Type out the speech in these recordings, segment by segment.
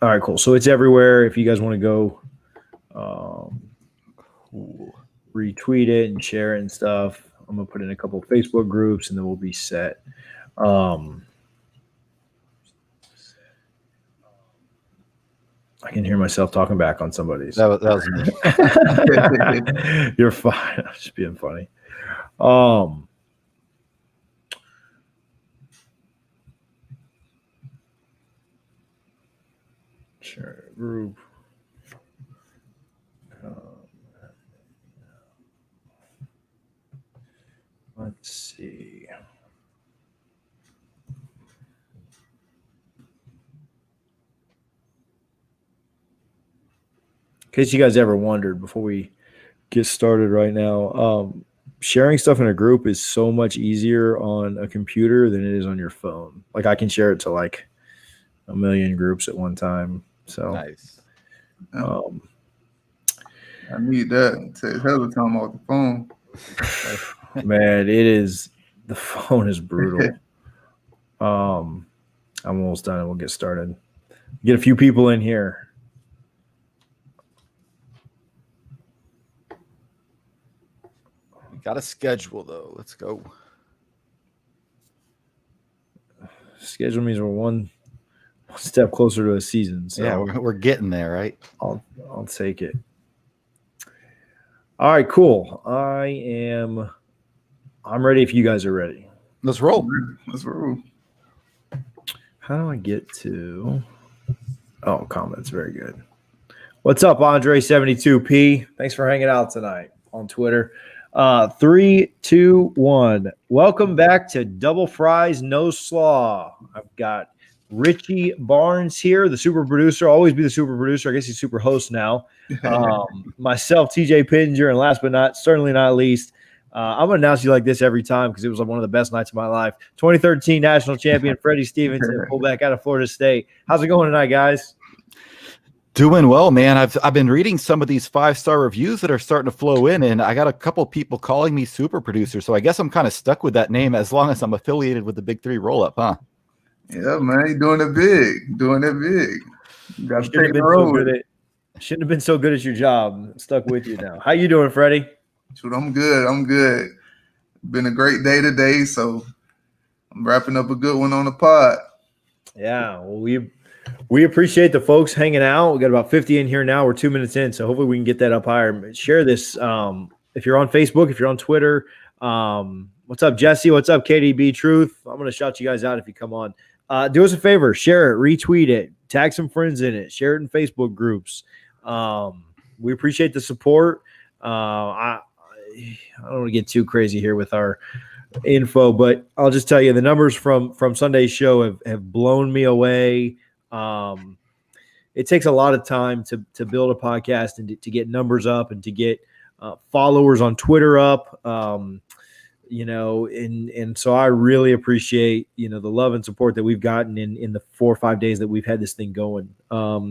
All right, cool. So it's everywhere. If you guys want to go retweet it and share it and stuff, I'm going to put in a couple of Facebook groups and then we'll be set. I can hear myself talking back on somebody's. That was me. You're fine. I'm just being funny. Sure. Group. Let's see. In case you guys ever wondered before we get started right now, sharing stuff in a group is so much easier on a computer than it is on your phone. Like I can share it to like a million groups at one time. So Nice. I need that. Take hell of a time off the phone. Man, the phone is brutal. I'm almost done and we'll get started. Get a few people in here. Got a schedule though. Let's go. Schedule means we're one step closer to a season. So yeah, we're getting there, right? I'll take it. All right, cool. I'm ready if you guys are ready. Let's roll. Let's roll. How do I get to comments? Very good. What's up, Andre72P? Thanks for hanging out tonight on Twitter. 3, 2, 1. Welcome back to Double Fries No Slaw. I've got Richie Barnes here, the super producer. Always be the super producer. I guess he's super host now. Myself, TJ Pittenger, and last but certainly not least, I'm going to announce you like this every time because it was like one of the best nights of my life. 2013 national champion Freddie Stevenson, fullback out of Florida State. How's it going tonight, guys? Doing well, man. I've been reading some of these 5-star reviews that are starting to flow in, and I got a couple people calling me super producer. So I guess I'm kind of stuck with that name as long as I'm affiliated with the Big 3 roll-up, huh? Yeah, man, you're doing it big. Doing it big. You got to take the road. Shouldn't have been so good at your job. Stuck with you now. How you doing, Freddie? Shoot, I'm good. Been a great day today, so I'm wrapping up a good one on the pod. Yeah, well, we appreciate the folks hanging out. We got about 50 in here now. We're 2 minutes in, so hopefully we can get that up higher. Share this if you're on Facebook, if you're on Twitter. What's up, Jesse? What's up, KDB Truth? I'm going to shout you guys out if you come on. Do us a favor. Share it. Retweet it. Tag some friends in it. Share it in Facebook groups. We appreciate the support. I don't want to get too crazy here with our info, but I'll just tell you the numbers from Sunday's show have blown me away. It takes a lot of time to build a podcast and to get numbers up and to get followers on Twitter up. And so I really appreciate, the love and support that we've gotten in the 4 or 5 days that we've had this thing going. We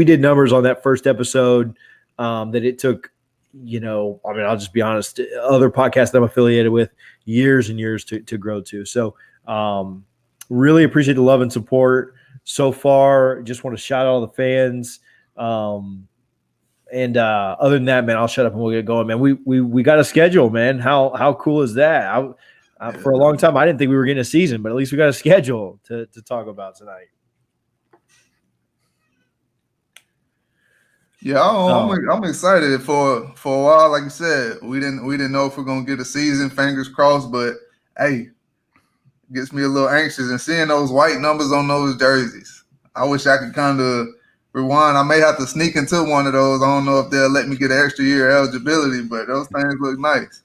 did numbers on that first episode that it took, I'll just be honest, other podcasts that I'm affiliated with years and years to grow to. So, really appreciate the love and support so far. Just want to shout out all the fans. And other than that, man, I'll shut up and we'll get going, man. We got a schedule, man. How cool is that? For a long time, I didn't think we were getting a season, but at least we got a schedule to talk about tonight. Yeah, I'm excited for a while. Like you said, we didn't know if we're gonna get a season. Fingers crossed, but hey, it gets me a little anxious and seeing those white numbers on those jerseys. I wish I could kind of rewind. I may have to sneak into one of those. I don't know if they'll let me get an extra year eligibility, but those things look nice.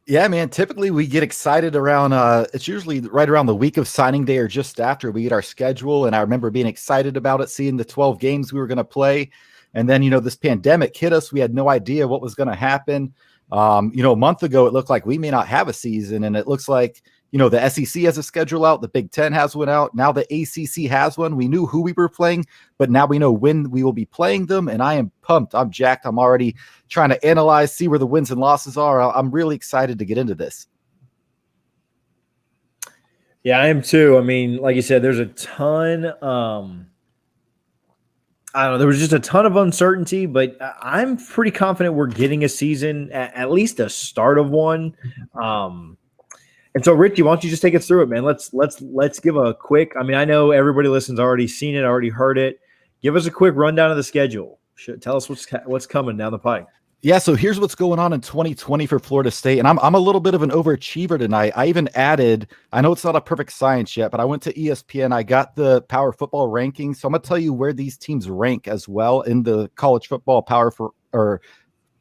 Yeah, man. Typically, we get excited around. It's usually right around the week of signing day or just after we get our schedule. And I remember being excited about it, seeing the 12 games we were going to play. And then, this pandemic hit us. We had no idea what was going to happen. A month ago, it looked like we may not have a season. And it looks like, the SEC has a schedule out. The Big Ten has one out. Now the ACC has one. We knew who we were playing, but now we know when we will be playing them. And I am pumped. I'm jacked. I'm already trying to analyze, see where the wins and losses are. I'm really excited to get into this. Yeah, I am too. I mean, like you said, there's a ton. I don't know. There was just a ton of uncertainty, but I'm pretty confident we're getting a season, at least a start of one. And so, Richie, why don't you just take us through it, man? Let's give a quick. I mean, I know everybody listens already seen it, already heard it. Give us a quick rundown of the schedule. Tell us what's coming down the pike. Yeah, so here's what's going on in 2020 for Florida State, and I'm a little bit of an overachiever tonight. I even added, I know it's not a perfect science yet, but I went to ESPN. I got the power football rankings, so I'm gonna tell you where these teams rank as well in the college football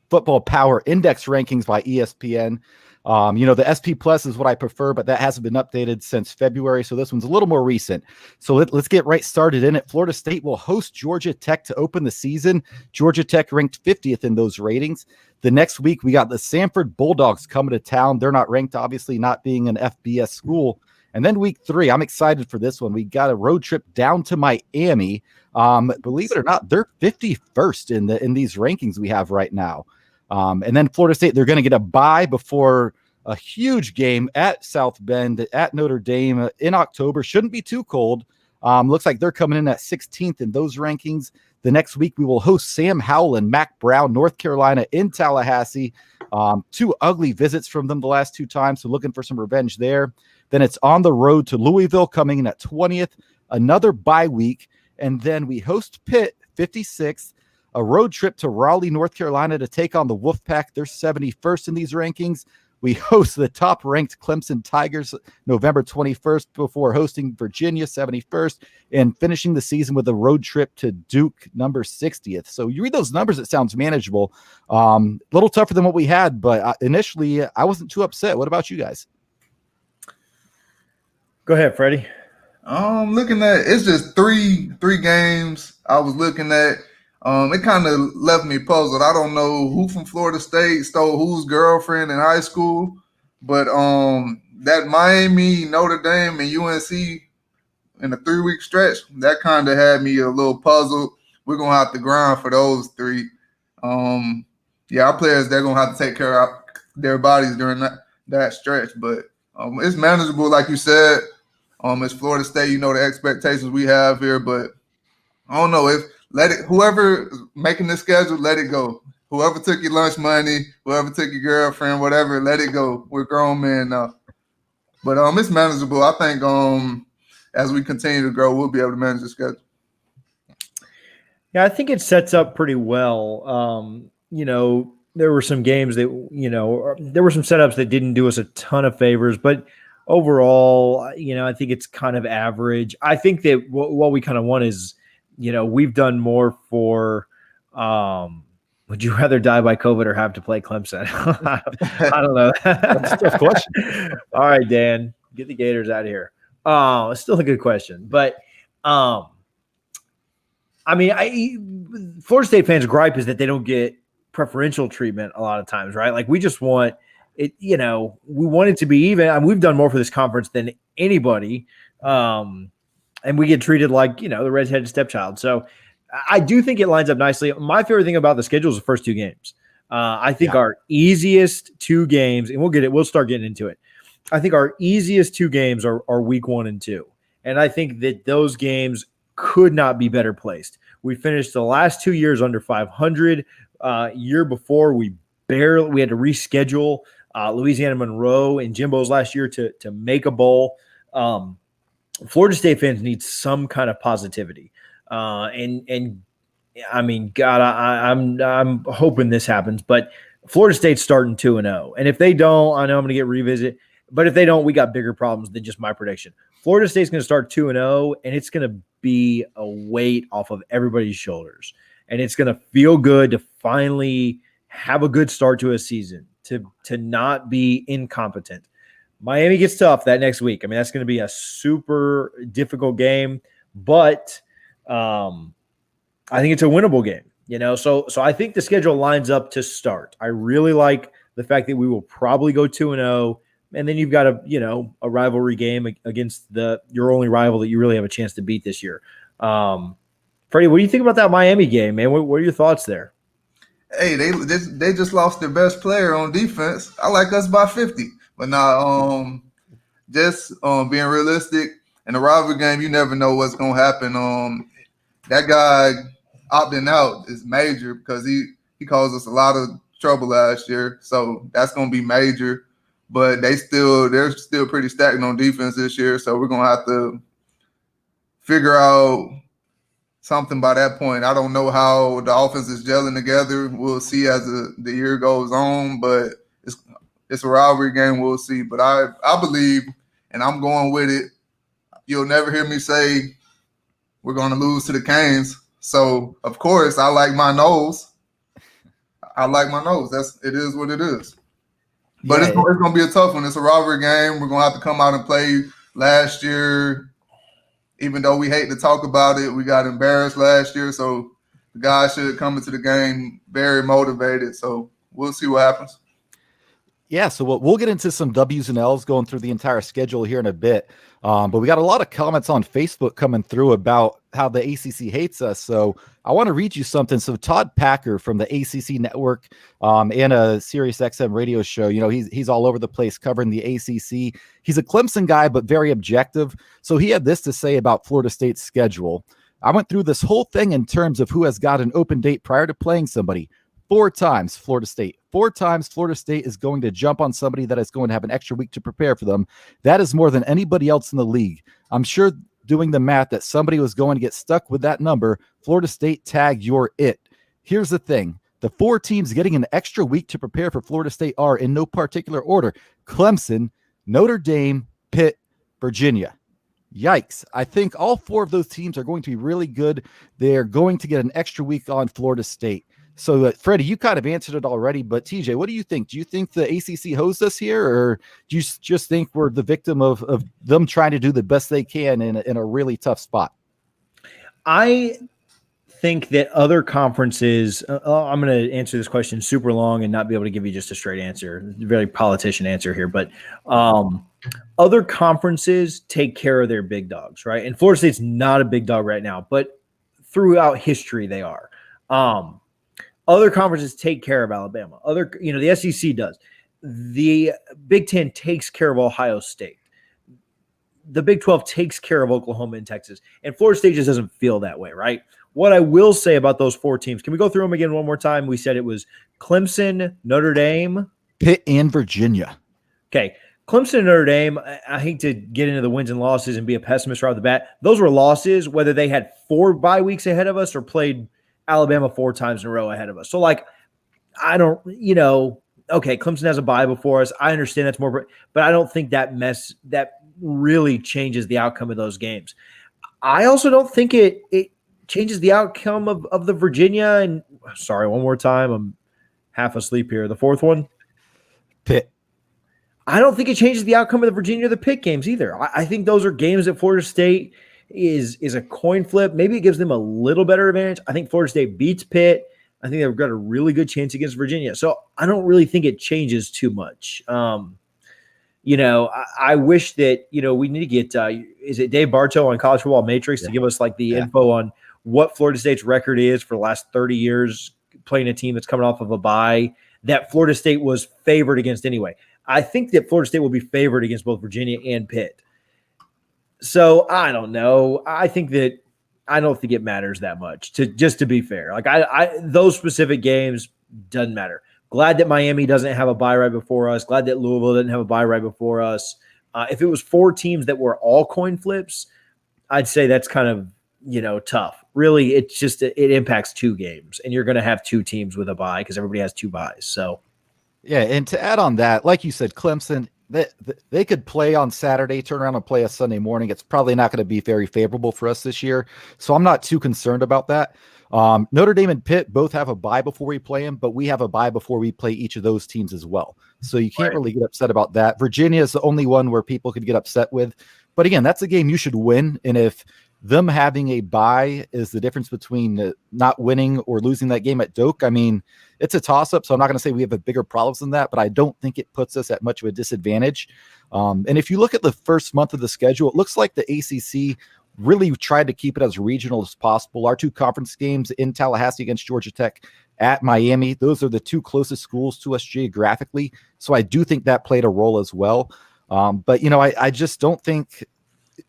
football power index rankings by ESPN. The SP Plus is what I prefer, but that hasn't been updated since February, so this one's a little more recent. So let's get right started in it. Florida State will host Georgia Tech to open the season. Georgia Tech ranked 50th in those ratings. The next week, we got the Samford Bulldogs coming to town. They're not ranked, obviously, not being an FBS school. And then week 3, I'm excited for this one. We got a road trip down to Miami. Believe it or not, they're 51st in these rankings we have right now. And then Florida State, they're going to get a bye before a huge game at South Bend at Notre Dame in October. Shouldn't be too cold. Looks like they're coming in at 16th in those rankings. The next week, we will host Sam Howell and Mac Brown, North Carolina in Tallahassee. 2 ugly visits from them the last 2 times, so looking for some revenge there. Then it's on the road to Louisville, coming in at 20th, another bye week. And then we host Pitt, 56th. A road trip to Raleigh, North Carolina to take on the Wolfpack. They're 71st in these rankings. We host the top-ranked Clemson Tigers November 21st before hosting Virginia 71st and finishing the season with a road trip to Duke number 60th. So you read those numbers, it sounds manageable. A little tougher than what we had, but initially I wasn't too upset. What about you guys? Go ahead, Freddie. Looking at it's just three games I was looking at. It kind of left me puzzled. I don't know who from Florida State stole whose girlfriend in high school, but that Miami, Notre Dame, and UNC in a 3-week stretch, that kind of had me a little puzzled. We're gonna have to grind for those 3. Our players, they're gonna have to take care of their bodies during that stretch, but it's manageable, like you said. It's Florida State, the expectations we have here, but I don't know if. Whoever is making this schedule, let it go. Whoever took your lunch money, whoever took your girlfriend, whatever, let it go. We're grown men now. But it's manageable. I think as we continue to grow, we'll be able to manage the schedule. Yeah, I think it sets up pretty well. There were some games that, there were some setups that didn't do us a ton of favors, but overall, I think it's kind of average. I think that what we kind of want is, we've done more for would you rather die by COVID or have to play Clemson? I don't know. That's a tough question. All right, Dan, get the Gators out of here. It's still a good question. But, Florida State fans' gripe is that they don't get preferential treatment a lot of times, right? Like, we just want it, we want it to be even. I mean, we've done more for this conference than anybody. And we get treated like, the redheaded stepchild. So I do think it lines up nicely. My favorite thing about the schedule is the first 2 games. I think our easiest 2 games, and we'll start getting into it. I think our easiest 2 games are week 1 and 2. And I think that those games could not be better placed. We finished the last 2 years under 500. Year before, we had to reschedule Louisiana Monroe and Jimbo's last year to make a bowl. Florida State fans need some kind of positivity. And I mean, God, I'm hoping this happens, but Florida State's starting 2-0. And if they don't, I know I'm going to get revisit, but if they don't, we got bigger problems than just my prediction. Florida State's going to start 2-0, and it's going to be a weight off of everybody's shoulders. And it's going to feel good to finally have a good start to a season, to not be incompetent. Miami gets tough that next week. I mean, that's going to be a super difficult game, but I think it's a winnable game, So I think the schedule lines up to start. I really like the fact that we will probably go 2-0, and then you've got a rivalry game against your only rival that you really have a chance to beat this year. Freddie, what do you think about that Miami game, man? What are your thoughts there? Hey, they just lost their best player on defense. I like us by 50. But now, being realistic, in a rivalry game, you never know what's gonna happen. That guy opting out is major because he caused us a lot of trouble last year, so that's gonna be major. But they're still pretty stacked on defense this year, so we're gonna have to figure out something by that point. I don't know how the offense is gelling together. We'll see as the year goes on, but it's a rivalry game. We'll see. But I believe, and I'm going with it. You'll never hear me say we're going to lose to the Canes. So, of course, I like my nose. It is what it is. But it's going to be a tough one. It's a rivalry game. We're going to have to come out and play. Last year, even though we hate to talk about it, we got embarrassed last year. So the guys should come into the game very motivated. So we'll see what happens. Yeah, so we'll get into some W's and L's going through the entire schedule here in a bit. But we got a lot of comments on Facebook coming through about how the ACC hates us. So I want to read you something. So Todd Packer from the ACC Network and a Sirius XM radio show, he's all over the place covering the ACC. He's a Clemson guy, but very objective. So he had this to say about Florida State's schedule. I went through this whole thing in terms of who has got an open date prior to playing somebody. 4 times Florida State. 4 times Florida State is going to jump on somebody that is going to have an extra week to prepare for them. That is more than anybody else in the league. I'm sure doing the math that somebody was going to get stuck with that number. Florida State tag, you're it. Here's the thing. The 4 teams getting an extra week to prepare for Florida State are, in no particular order, Clemson, Notre Dame, Pitt, Virginia. Yikes. I think all 4 of those teams are going to be really good. They're going to get an extra week on Florida State. So, Freddie, you kind of answered it already, but TJ, what do you think? Do you think the ACC hosed us here, or do you just think we're the victim of them trying to do the best they can in a really tough spot? I think that other conferences, I'm going to answer this question super long and not be able to give you just a straight answer, very politician answer here, but other conferences take care of their big dogs, right? And Florida State's not a big dog right now, but throughout history they are. Other conferences take care of Alabama. The SEC does. The Big Ten takes care of Ohio State. The Big 12 takes care of Oklahoma and Texas. And Florida State just doesn't feel that way, right? What I will say about those 4 teams, can we go through them again one more time? We said it was Clemson, Notre Dame, Pitt, and Virginia. Okay. Clemson and Notre Dame, I hate to get into the wins and losses and be a pessimist right off the bat. Those were losses, whether they had 4 bye weeks ahead of us or played Alabama 4 times in a row ahead of us. So, I don't, okay, Clemson has a bye before us. I understand that's more, but I don't think that really changes the outcome of those games. I also don't think it changes the outcome of the Virginia and, sorry, one more time. I'm half asleep here. The 4th one? Pitt. I don't think it changes the outcome of the Virginia or the Pitt games either. I think those are games that Florida State is a coin flip. Maybe it gives them a little better advantage. I think Florida State beats Pitt. I think they've got a really good chance against Virginia. So I don't really think it changes too much. I wish that, we need to get, is it Dave Bartow on College Football Matrix to give us info on what Florida State's record is for the last 30 years playing a team that's coming off of a bye that Florida State was favored against anyway. I think that Florida State will be favored against both Virginia and Pitt. So I don't know. I don't think it matters that much to be fair. Those specific games doesn't matter. Glad that Miami doesn't have a bye right before us. Glad that Louisville didn't have a bye right before us. If it was 4 teams that were all coin flips, I'd say that's kind of, tough. Really, it's just, it impacts 2 games and you're going to have 2 teams with a bye because everybody has 2 byes. So. Yeah. And to add on that, like you said, Clemson, they could play on Saturday, turn around and play a Sunday morning. It's probably not going to be very favorable for us this year. So I'm not too concerned about that. Notre Dame and Pitt both have a bye before we play them, but we have a bye before we play each of those teams as well. So you can't really get upset about that. Virginia is the only one where people could get upset with. But again, that's a game you should win. And if them having a bye is the difference between not winning or losing that game at Doak, I mean, it's a toss-up, so I'm not going to say we have a bigger problems than that, but I don't think it puts us at much of a disadvantage. And if you look at the first month of the schedule, it looks like the ACC really tried to keep it as regional as possible. Our 2 conference games in Tallahassee against Georgia Tech, at Miami, those are the 2 closest schools to us geographically, so I do think that played a role as well. But I just don't think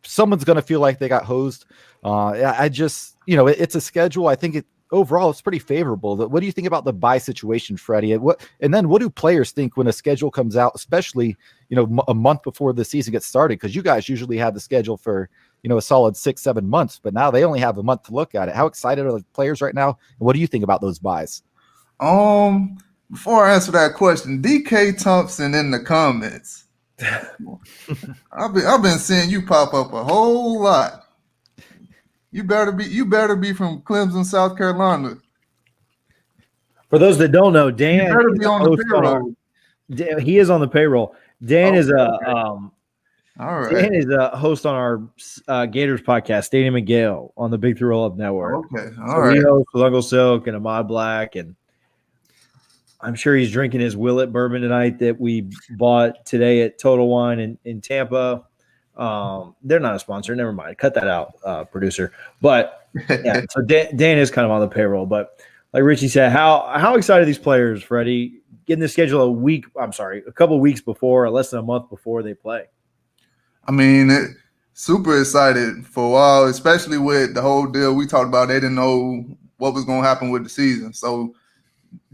someone's going to feel like they got hosed. I just, it's a schedule. I think overall it's pretty favorable. What do you think about the bye situation, Freddie? And then what do players think when a schedule comes out, especially, a month before the season gets started? Because you guys usually have the schedule for, a solid 6-7 months, but now they only have a month to look at it. How excited are the players right now? And what do you think about those buys? Before I answer that question, DK Thompson in the comments. I've been seeing you pop up a whole lot. You better be from Clemson, South Carolina. For those that don't know, Dan better be on the payroll. He is on the payroll. Dan is all right. Dan is a host on our Gators podcast, Stadium and Gale, on the Big Three Roll Up Network. Okay, all right. He hosts with Uncle Silk and Ahmad Black, and I'm sure he's drinking his Willet bourbon tonight that we bought today at Total Wine in Tampa. They're not a sponsor. Never mind. Cut that out, producer. But yeah, so Dan is kind of on the payroll. But like Richie said, how excited are these players, Freddie, getting the schedule a couple of weeks before, or less than a month before they play? I mean, super excited for a while, especially with the whole deal we talked about. They didn't know what was going to happen with the season. So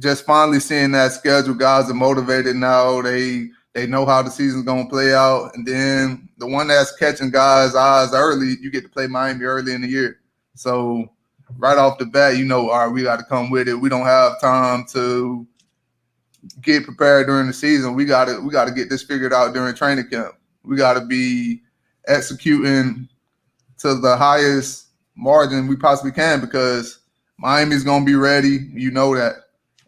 just finally seeing that schedule, guys are motivated now. They know how the season's going to play out. And then the one that's catching guys' eyes early, you get to play Miami early in the year. So right off the bat, all right, we got to come with it. We don't have time to get prepared during the season. We got to get this figured out during training camp. We got to be executing to the highest margin we possibly can because Miami's going to be ready. You know that.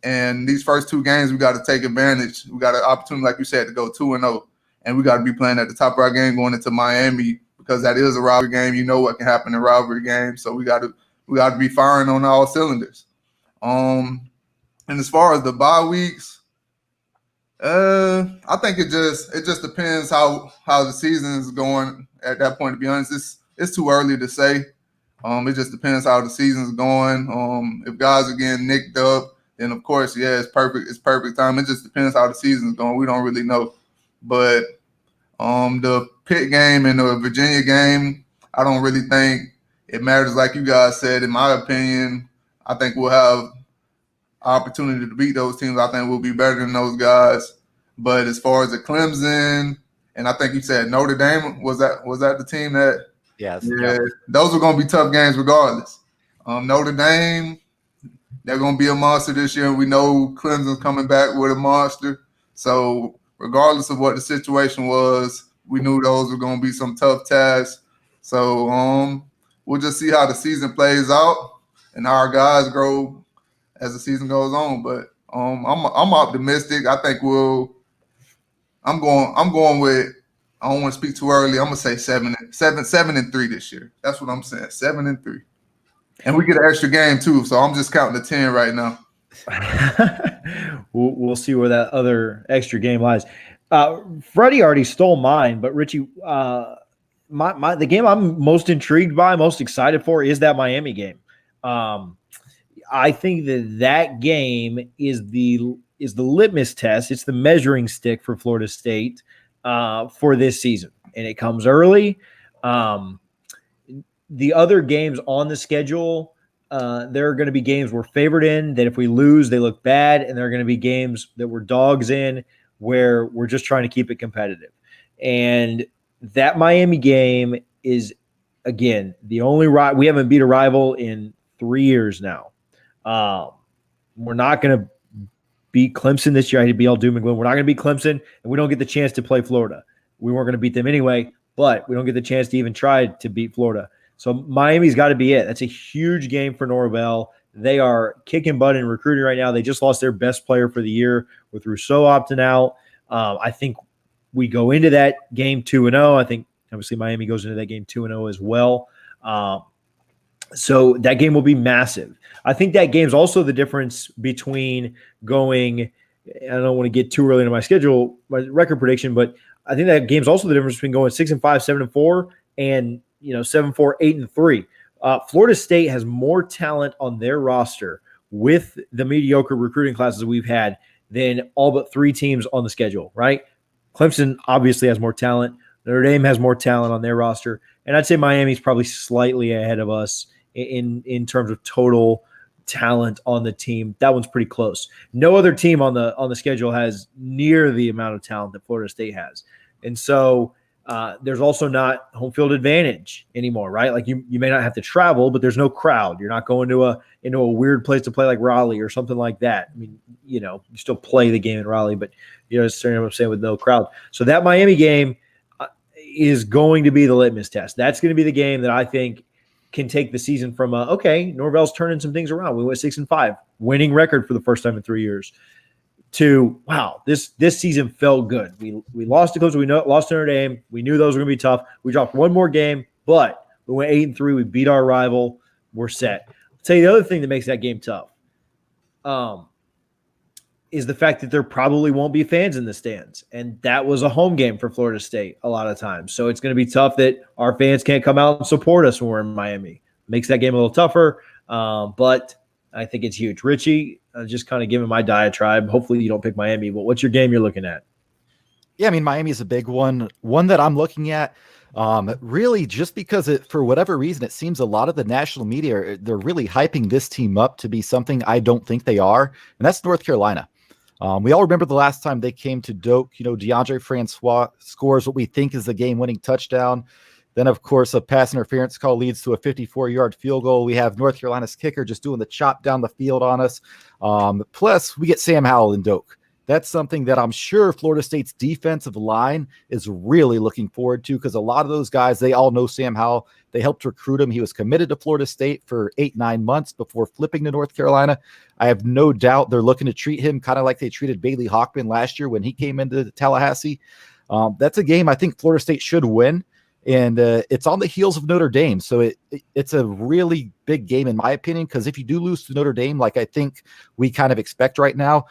And these first two games, we got to take advantage. We got an opportunity, like you said, to go 2-0. And we got to be playing at the top of our game going into Miami because that is a rivalry game. You know what can happen in rivalry games. So we got to be firing on all cylinders. And as far as the bye weeks, I think it just depends how the season is going at that point. To be honest, it's too early to say. It just depends how the season's going. If guys are getting nicked up, then of course, yeah, it's perfect. It's perfect time. It just depends how the season's going. We don't really know. But the Pitt game and the Virginia game, I don't really think it matters. Like you guys said, in my opinion, I think we'll have opportunity to beat those teams. I think we'll be better than those guys. But as far as the Clemson, and I think you said Notre Dame, was that the team that? Yes. Yeah, those are going to be tough games regardless. Notre Dame, they're going to be a monster this year. We know Clemson's coming back with a monster. So regardless of what the situation was, we knew those were going to be some tough tasks. So we'll just see how the season plays out and how our guys grow as the season goes on. But I'm optimistic. I think I'm going with. I don't want to speak too early. I'm gonna say 7-3 this year. That's what I'm saying. 7-3, and we get an extra game too. So I'm just counting to 10 right now. We'll see where that other extra game lies. Freddie already stole mine, but Richie, the game I'm most intrigued by, most excited for, is that Miami game. I think that game is the litmus test. It's the measuring stick for Florida State for this season, and it comes early. The other games on the schedule, there are going to be games we're favored in that if we lose, they look bad, and there are going to be games that we're dogs in where we're just trying to keep it competitive. And that Miami game is, again, the only we haven't beat a rival in 3 years now. We're not going to beat Clemson this year. I hate to be all doom and gloom. We're not going to beat Clemson, and we don't get the chance to play Florida. We weren't going to beat them anyway, but we don't get the chance to even try to beat Florida. So Miami's got to be it. That's a huge game for Norvell. They are kicking butt in recruiting right now. They just lost their best player for the year with Rousseau opting out. I think we go into that game 2-0. I think obviously Miami goes into that game 2-0 as well. So that game will be massive. I think that game's also the difference between going – I don't want to get too early into my record prediction, but I think that game's also the difference between going 6-5, 7-4, and 7-4, 8-3. Florida State has more talent on their roster with the mediocre recruiting classes we've had than all but 3 teams on the schedule, right? Clemson obviously has more talent. Notre Dame has more talent on their roster. And I'd say Miami's probably slightly ahead of us in terms of total talent on the team. That one's pretty close. No other team on the schedule has near the amount of talent that Florida State has. And so there's also not home field advantage anymore, right? Like you may not have to travel, but there's no crowd. You're not going into a weird place to play like Raleigh or something like that. I mean, you still play the game in Raleigh, but what I'm saying, with no crowd. So that Miami game is going to be the litmus test. That's going to be the game that I think can take the season from okay, Norvell's turning some things around. We went 6-5, winning record for the first time in 3 years, to wow, this season felt good. We lost to Clemson, we lost to Notre Dame. We knew those were going to be tough. We dropped one more game, but we went 8-3. We beat our rival. We're set. I'll tell you the other thing that makes that game tough. Is the fact that there probably won't be fans in the stands. And that was a home game for Florida State a lot of times. So it's going to be tough that our fans can't come out and support us when we're in Miami. Makes that game a little tougher, but I think it's huge. Richie, just kind of giving my diatribe. Hopefully you don't pick Miami, but what's your game you're looking at? Yeah, I mean, Miami is a big one. One that I'm looking at, really just because for whatever reason, it seems a lot of the national media, they're really hyping this team up to be something I don't think they are, and that's North Carolina. We all remember the last time they came to Doak. DeAndre Francois scores what we think is the game-winning touchdown. Then, of course, a pass interference call leads to a 54-yard field goal. We have North Carolina's kicker just doing the chop down the field on us. Plus, we get Sam Howell in Doak. That's something that I'm sure Florida State's defensive line is really looking forward to, because a lot of those guys, they all know Sam Howell. They helped recruit him. He was committed to Florida State for 8-9 months before flipping to North Carolina. I have no doubt they're looking to treat him kind of like they treated Bailey Hawkman last year when he came into Tallahassee. That's a game I think Florida State should win, and it's on the heels of Notre Dame. So it's a really big game, in my opinion, because if you do lose to Notre Dame, like I think we kind of expect right now,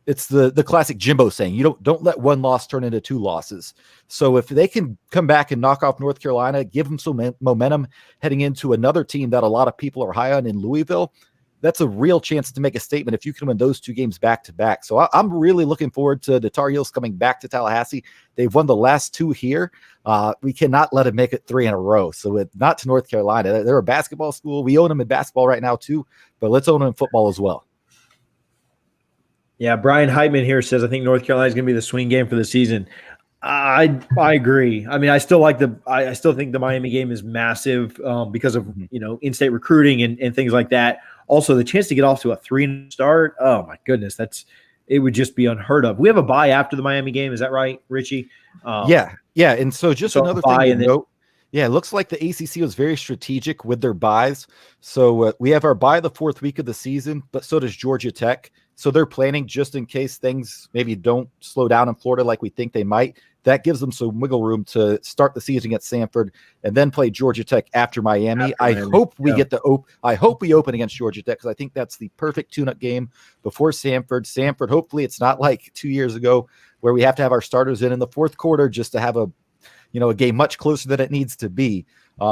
it's the classic Jimbo saying, you don't let one loss turn into two losses. So if they can come back and knock off North Carolina, give them some momentum heading into another team that a lot of people are high on in Louisville, that's a real chance to make a statement if you can win those two games back to back. So I'm really looking forward to the Tar Heels coming back to Tallahassee. They've won the last two here. We cannot let them make it 3 in a row. So not to North Carolina. They're a basketball school. We own them in basketball right now too, but let's own them in football as well. Yeah, Brian Heitman here says, I think North Carolina is going to be the swing game for the season. I agree. I mean, I still think the Miami game is massive because of, in-state recruiting and things like that. Also, the chance to get off to a 3 start. Oh my goodness. It would just be unheard of. We have a bye after the Miami game. Is that right, Richie? Yeah. And so another thing to note. Yeah, it looks like the ACC was very strategic with their buys. So we have our bye the 4th week of the season, but so does Georgia Tech. So they're planning just in case things maybe don't slow down in Florida like we think they might. That gives them some wiggle room to start the season against Samford and then play Georgia Tech after Miami. I hope we open against Georgia Tech, because I think that's the perfect tune-up game before Samford. Hopefully it's not like 2 years ago where we have to have our starters in the 4th quarter just to have a game much closer than it needs to be.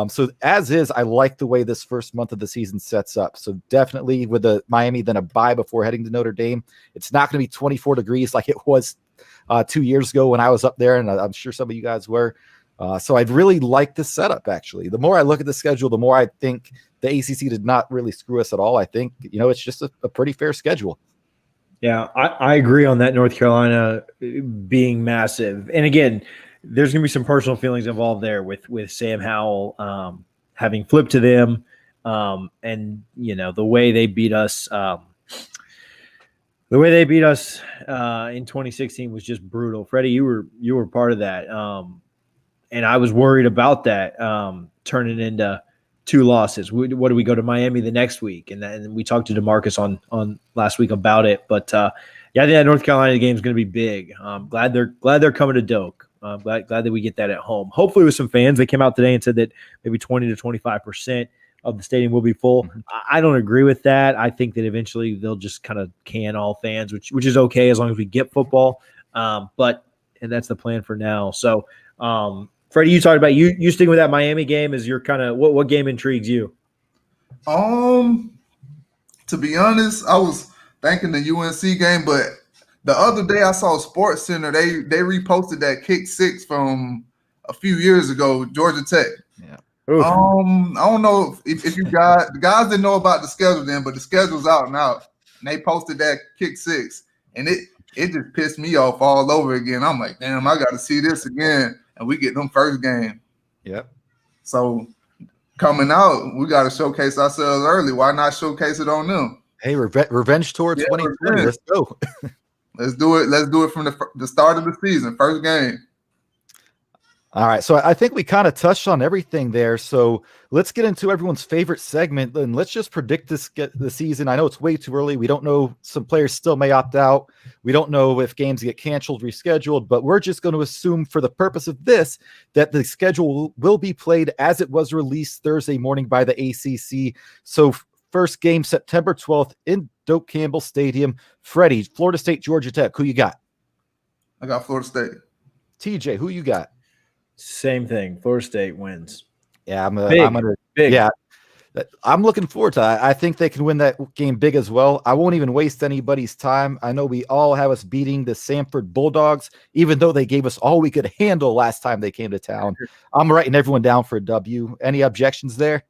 So as is, I like the way this first month of the season sets up. So definitely with the Miami, then a bye before heading to Notre Dame. It's not going to be 24 degrees like it was 2 years ago when I was up there, and I'm sure some of you guys were. So I'd really like this setup, actually. The more I look at the schedule, the more I think the ACC did not really screw us at all. I think, it's just a pretty fair schedule. Yeah, I agree on that, North Carolina being massive. And again, there's going to be some personal feelings involved there with Sam Howell having flipped to them, and the way they beat us. The way they beat us in 2016 was just brutal. Freddie, you were part of that, and I was worried about that turning into 2 losses. What do we go to Miami the next week? And we talked to DeMarcus on last week about it. But I think that North Carolina game is going to be big. Glad they're coming to Doak. Glad that we get that at home. Hopefully with some fans. They came out today and said that maybe 20 to 25% of the stadium will be full. Mm-hmm. I don't agree with that. I think that eventually they'll just kind of can all fans, which is okay as long as we get football. And that's the plan for now. So, Freddie, you talked about you sticking with that Miami game as your kind of what game intrigues you? To be honest, I was thinking the UNC game, but The other day I saw Sports Center. They reposted that kick six from a few years ago, Georgia Tech. Yeah. Oof. I don't know if you guys, the guys didn't know about the schedule then, but the schedule's out now. And they posted that kick six, and it just pissed me off all over again. I'm like, damn, I got to see this again, and we get them first game. Yep. So coming out, we got to showcase ourselves early. Why not showcase it on them? Hey, revenge tour 2020. Revenge. Let's go. Let's do it. Let's do it from the start of the season, first game. All right, so I think we kind of touched on everything there. So let's get into everyone's favorite segment, and let's just predict the season. I know it's way too early. We don't know. Some players still may opt out. We don't know if games get canceled, rescheduled, but we're just going to assume for the purpose of this that the schedule will be played as it was released Thursday morning by the ACC. So first game, September 12th in Doak Campbell Stadium. Freddie, Florida State, Georgia Tech. Who you got? I got Florida State. TJ, who you got? Same thing. Florida State wins. Yeah, I'm Big. Yeah, I'm looking forward to that. I think they can win that game big as well. I won't even waste anybody's time. I know we all have us beating the Samford Bulldogs, even though they gave us all we could handle last time they came to town. I'm writing everyone down for a W. Any objections there?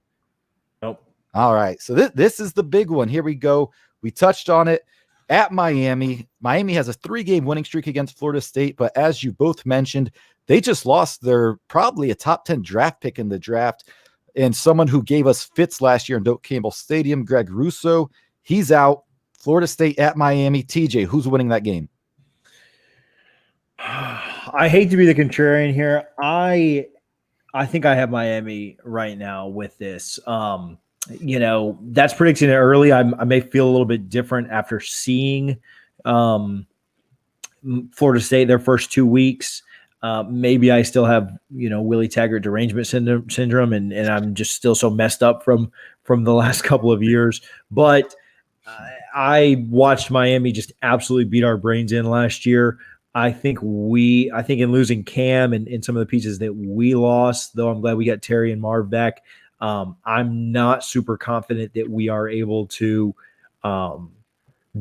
Nope. All right. So this is the big one. Here we go. We touched on it. At Miami, Miami has a 3-game winning streak against Florida State, but as you both mentioned, they just lost their probably a top 10 draft pick in the draft, and someone who gave us fits last year in Doak Campbell Stadium, Greg Russo. He's out. Florida State at Miami. TJ, who's winning that game? I hate to be the contrarian here. I think I have Miami right now with this. That's predicting it early. I may feel a little bit different after seeing Florida State their first 2 weeks. Maybe I still have, Willie Taggart derangement syndrome, and I'm just still so messed up from the last couple of years. But I watched Miami just absolutely beat our brains in last year. I think in losing Cam and some of the pieces that we lost, though I'm glad we got Terry and Marv back, I'm not super confident that we are able to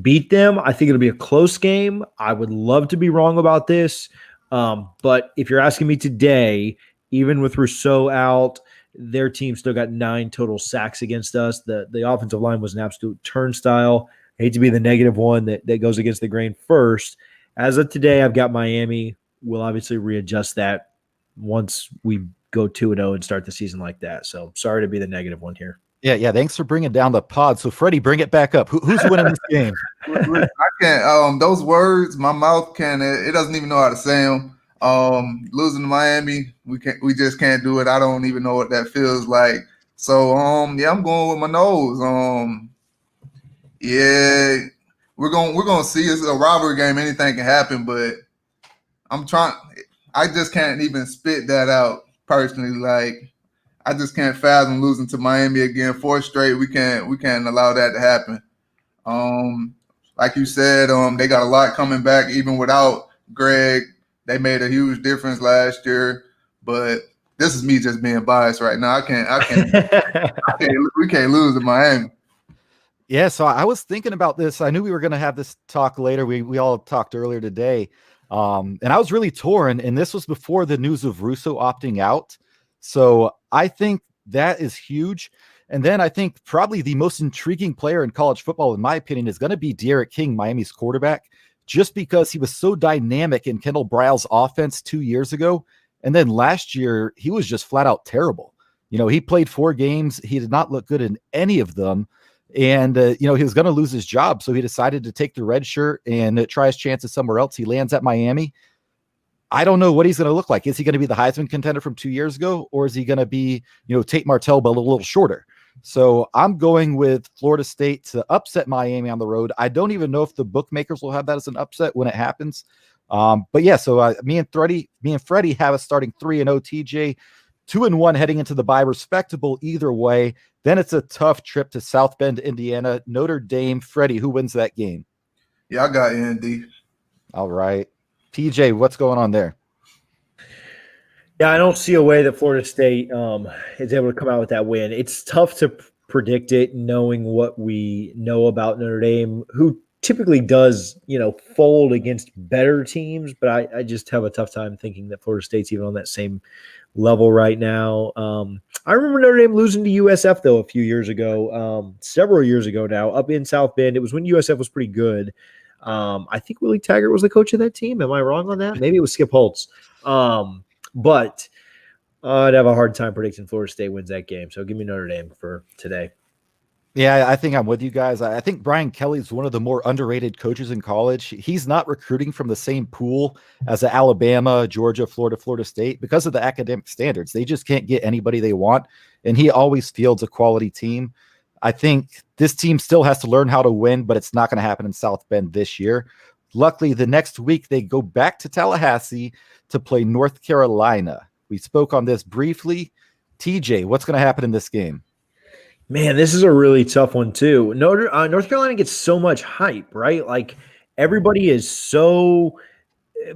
beat them. I think it'll be a close game. I would love to be wrong about this. But if you're asking me today, even with Rousseau out, their team still got 9 total sacks against us. The offensive line was an absolute turnstile. I hate to be the negative one that goes against the grain first. As of today, I've got Miami. We'll obviously readjust that once we go 2-0 and start the season like that. So sorry to be the negative one here. Yeah. Thanks for bringing down the pod. So Freddie, bring it back up. Who's winning this game? I can't. Those words, my mouth can't. It doesn't even know how to say them. Losing to Miami, we just can't do it. I don't even know what that feels like. So I'm going with my nose. We're gonna see. It's a rivalry game. Anything can happen, but I just can't even spit that out personally. Like, I just can't fathom losing to Miami again 4 straight. We can't allow that to happen. Like you said, they got a lot coming back even without Greg. They made a huge difference last year, but this is me just being biased right now. We can't lose to Miami. Yeah, so I was thinking about this. I knew we were going to have this talk later. We all talked earlier today. And I was really torn, and this was before the news of Russo opting out. So I think that is huge. And then I think probably the most intriguing player in college football, in my opinion, is going to be De'Aaron King, Miami's quarterback, just because he was so dynamic in Kendall Briles' offense 2 years ago. And then last year, he was just flat out terrible. He played 4 games. He did not look good in any of them. And, he was going to lose his job. So he decided to take the red shirt and try his chances somewhere else. He lands at Miami. I don't know what he's going to look like. Is he going to be the Heisman contender from 2 years ago? Or is he going to be, Tate Martell, but a little shorter? So I'm going with Florida State to upset Miami on the road. I don't even know if the bookmakers will have that as an upset when it happens. But yeah, so me and Freddie have us starting 3-0 TJ, 2-1 heading into the bye, respectable either way. Then it's a tough trip to South Bend, Indiana, Notre Dame. Freddie, who wins that game? Yeah, I got Indy. All right. TJ, what's going on there? Yeah, I don't see a way that Florida State is able to come out with that win. It's tough to predict it knowing what we know about Notre Dame, who typically does, fold against better teams, but I just have a tough time thinking that Florida State's even on that same level right now. I remember Notre Dame losing to USF, though, a few years ago, several years ago now, up in South Bend. It was when USF was pretty good. I think Willie Taggart was the coach of that team. Am I wrong on that? Maybe it was Skip Holtz. But I'd have a hard time predicting Florida State wins that game. So give me Notre Dame for today. Yeah, I think I'm with you guys. I think Brian Kelly's one of the more underrated coaches in college. He's not recruiting from the same pool as Alabama, Georgia, Florida State because of the academic standards. They just can't get anybody they want, and he always fields a quality team. I think this team still has to learn how to win, but it's not going to happen in South Bend this year. Luckily, the next week they go back to Tallahassee to play North Carolina. We spoke on this briefly. TJ, what's going to happen in this game? Man, this is a really tough one too. North Carolina gets so much hype, right? Like everybody is so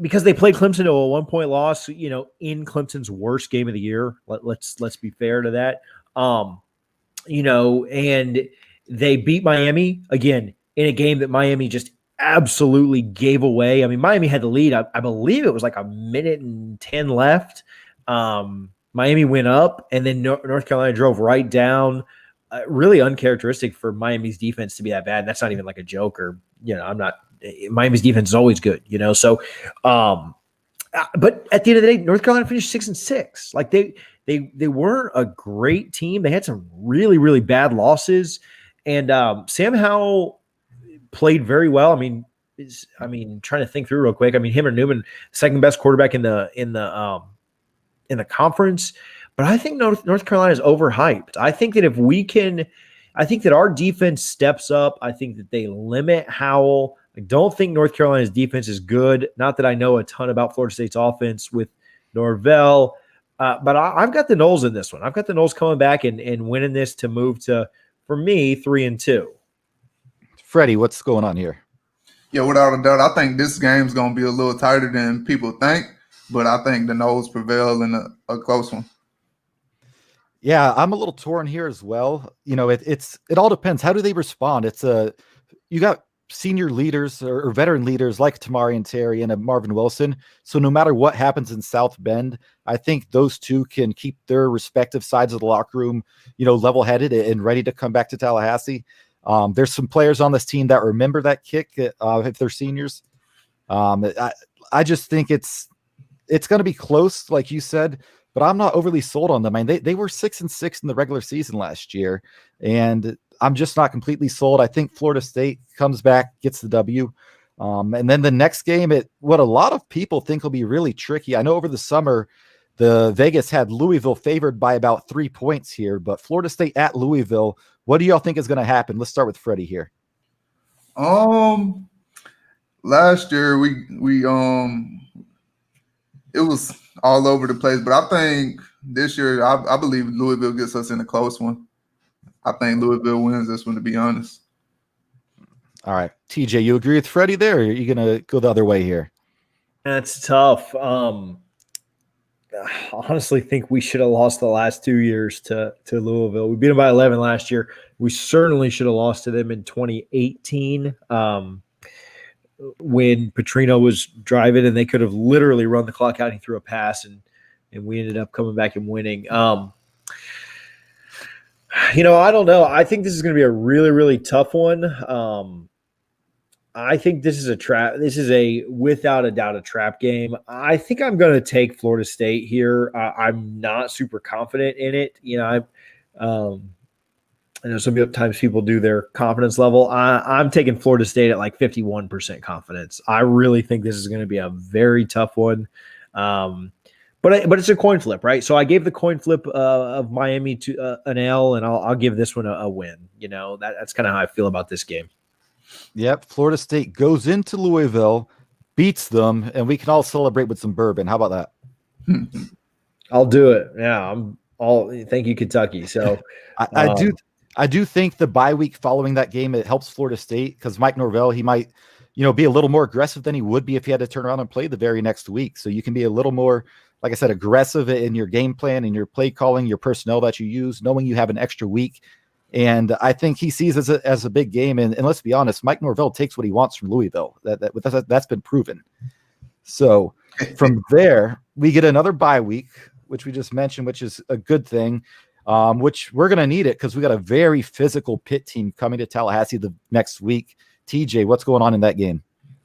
because they played Clemson to a 1-point loss, in Clemson's worst game of the year. Let's be fair to that. And they beat Miami again in a game that Miami just absolutely gave away. I mean, Miami had the lead. I believe it was like a minute and 10 left. Miami went up, and then North Carolina drove right down. Really uncharacteristic for Miami's defense to be that bad. And that's not even like a joke or, Miami's defense is always good, So, but at the end of the day, North Carolina finished 6-6. Like they weren't a great team. They had some really, really bad losses. And Sam Howell played very well. I mean, trying to think through real quick. I mean, him or Newman, second best quarterback in the conference. But I think North Carolina is overhyped. I think that I think that our defense steps up. I think that they limit Howell. I don't think North Carolina's defense is good. Not that I know a ton about Florida State's offense with Norvell. But I've got the Noles in this one. I've got the Noles coming back and winning this to move to, for me, 3-2. Freddie, what's going on here? Yeah, without a doubt, I think this game's going to be a little tighter than people think. But I think the Noles prevail in a close one. Yeah, I'm a little torn here as well. It all depends. How do they respond? You got senior leaders or veteran leaders like Tamari Terry and Marvin Wilson. So no matter what happens in South Bend, I think those two can keep their respective sides of the locker room, level-headed and ready to come back to Tallahassee. There's some players on this team that remember that kick if they're seniors. I just think it's going to be close, like you said. But I'm not overly sold on them. I mean, they were 6-6 in the regular season last year, and I'm just not completely sold. I think Florida State comes back, gets the W. And then the next game, what a lot of people think will be really tricky. I know over the summer, the Vegas had Louisville favored by about 3 points here, but Florida State at Louisville, what do y'all think is going to happen? Let's start with Freddie here. Last year we it was all over the place, but I think this year I believe Louisville gets us in a close one. I think Louisville wins this one, to be honest. All right, TJ, you agree with Freddie there, or are you going to go the other way here? That's tough. I honestly think we should have lost the last 2 years to Louisville. We beat them by 11 last year. We certainly should have lost to them in 2018 when Petrino was driving, and they could have literally run the clock out. He threw a pass, and we ended up coming back and winning. I don't know. I think this is going to be a really, really tough one. I think this is a trap. This is without a doubt, a trap game. I think I'm going to take Florida State here. I'm not super confident in it. I know sometimes people do their confidence level. I'm taking Florida State at like 51% confidence. I really think this is going to be a very tough one. But it's a coin flip, right? So I gave the coin flip of Miami to an L, and I'll give this one a win. That's kind of how I feel about this game. Yep, Florida State goes into Louisville, beats them, and we can all celebrate with some bourbon. How about that? I'll do it. Yeah, thank you, Kentucky. So I do think the bye week following that game, it helps Florida State because Mike Norvell, he might, be a little more aggressive than he would be if he had to turn around and play the very next week. So you can be a little more, like I said, aggressive in your game plan and your play calling, your personnel that you use, knowing you have an extra week. And I think he sees it as a big game. And let's be honest, Mike Norvell takes what he wants from Louisville. That's been proven. So from there, we get another bye week, which we just mentioned, which is a good thing, which we're going to need it because we got a very physical Pitt team coming to Tallahassee the next week. TJ, what's going on in that game?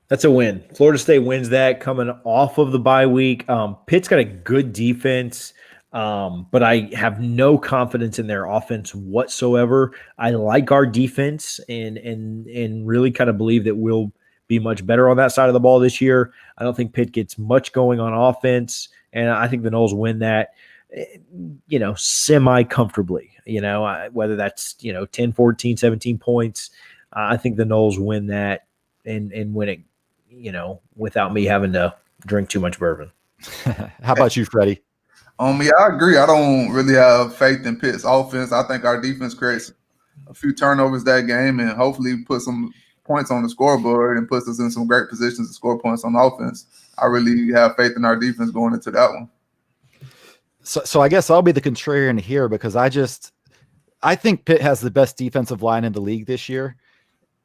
That's a win. Florida State wins that coming off of the bye week. Pitt's got a good defense, but I have no confidence in their offense whatsoever. I like our defense and really kind of believe that we'll be much better on that side of the ball this year. I don't think Pitt gets much going on offense, and I think the Noles win that, semi-comfortably, whether that's, 10, 14, 17 points. I think the Noles win that and win it, without me having to drink too much bourbon. How about you, Freddie? I agree. I don't really have faith in Pitt's offense. I think our defense creates a few turnovers that game and hopefully put some points on the scoreboard and puts us in some great positions to score points on offense. I really have faith in our defense going into that one. So I guess I'll be the contrarian here because I think Pitt has the best defensive line in the league this year.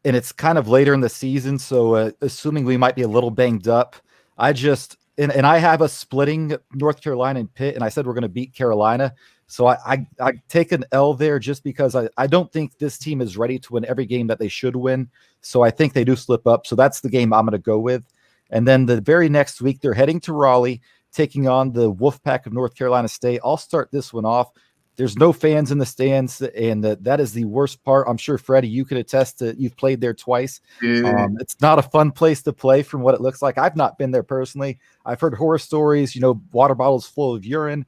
And it's kind of later in the season, so assuming we might be a little banged up, I have us splitting North Carolina and Pitt, and I said we're going to beat Carolina. So I take an L there just because I don't think this team is ready to win every game that they should win. So I think they do slip up. So that's the game I'm going to go with. And then the very next week, they're heading to Raleigh, taking on the Wolfpack of North Carolina State. I'll start this one off. There's no fans in the stands, and that is the worst part. I'm sure, Freddie, you could attest to you've played there twice. Yeah. It's not a fun place to play from what it looks like. I've not been there personally. I've heard horror stories, water bottles full of urine,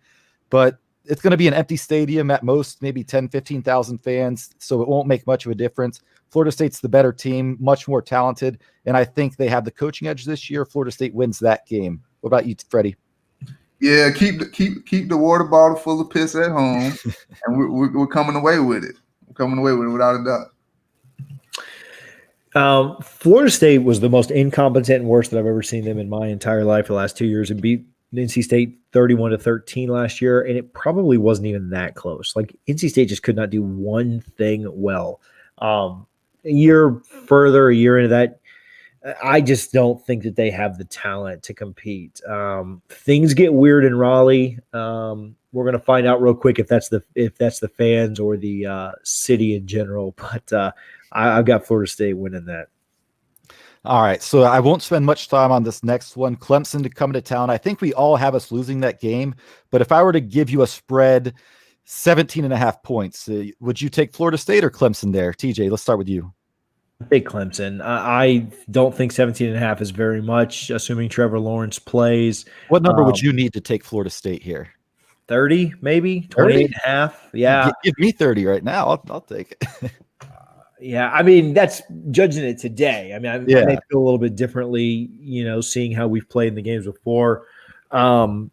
but it's going to be an empty stadium at most, maybe 10, 15,000 fans, so it won't make much of a difference. Florida State's the better team, much more talented, and I think they have the coaching edge this year. Florida State wins that game. What about you, Freddie? Yeah, keep the water bottle full of piss at home, and we're coming away with it. We're coming away with it without a doubt. Florida State was the most incompetent and worst that I've ever seen them in my entire life for the last 2 years. It beat NC State 31-13 last year, and it probably wasn't even that close. Like NC State just could not do one thing well. A year into that, I just don't think that they have the talent to compete. Things get weird in Raleigh. We're going to find out real quick if that's the fans or the city in general. But I've got Florida State winning that. All right, so I won't spend much time on this next one. Clemson to come to town. I think we all have us losing that game. But if I were to give you a spread, 17.5 points, would you take Florida State or Clemson there? TJ, let's start with you. Big Clemson. I don't think 17.5 is very much, assuming Trevor Lawrence plays. What number would you need to take Florida State here? 30, maybe 28.5. Yeah, give me 30 right now. I'll take it. Yeah, I mean that's judging it today. I mean, I may feel a little bit differently, seeing how we've played in the games before. Clemson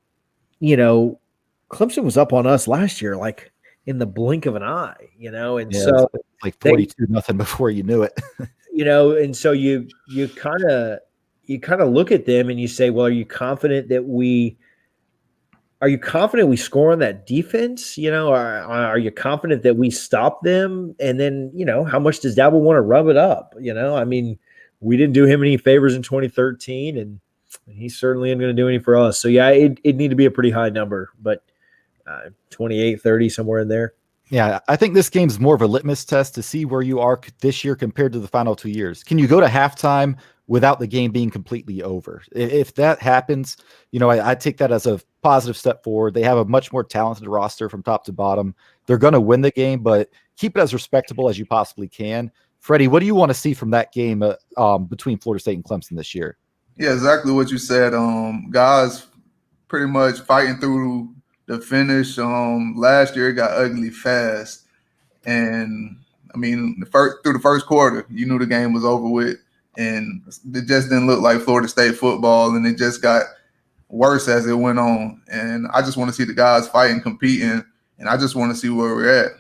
was up on us last year, like in the blink of an eye, and so like 42-0 before you knew it. And so you kind of look at them and you say, well, are you confident we score on that defense? Are you confident that we stop them? And then, how much does Dabble want to rub it up? I mean, we didn't do him any favors in 2013, and he certainly isn't going to do any for us. So, yeah, it'd need to be a pretty high number, but 28, 30, somewhere in there. Yeah, I think this game's more of a litmus test to see where you are this year compared to the final 2 years. Can you go to halftime without the game being completely over? If that happens, I take that as a positive step forward. They have a much more talented roster from top to bottom. They're going to win the game, but keep it as respectable as you possibly can. Freddie, what do you want to see from that game between Florida State and Clemson this year? Yeah, exactly what you said. Guys pretty much fighting through the finish. Last year it got ugly fast. And I mean, through the first quarter, you knew the game was over with. And it just didn't look like Florida State football, and it just got worse as it went on. And I just want to see the guys fighting, competing, and I just want to see where we're at.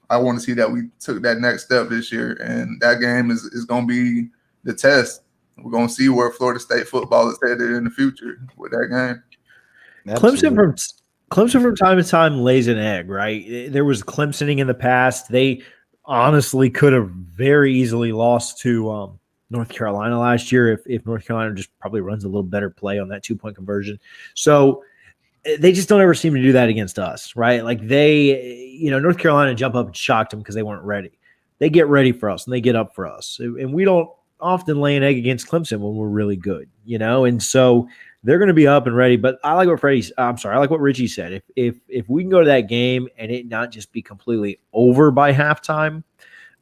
I want to see that we took that next step this year, and that game is going to be the test. We're going to see where Florida State football is headed in the future with that game. Clemson from time to time lays an egg, right? There was Clemsoning in the past. They honestly could have very easily lost to North Carolina last year if North Carolina just probably runs a little better play on that 2-point conversion. So they just don't ever seem to do that against us, right? Like North Carolina jump up and shocked them because they weren't ready. They get ready for us and they get up for us. And we don't often lay an egg against Clemson when we're really good, And so they're going to be up and ready. But I like what I like what Richie said. If we can go to that game and it not just be completely over by halftime,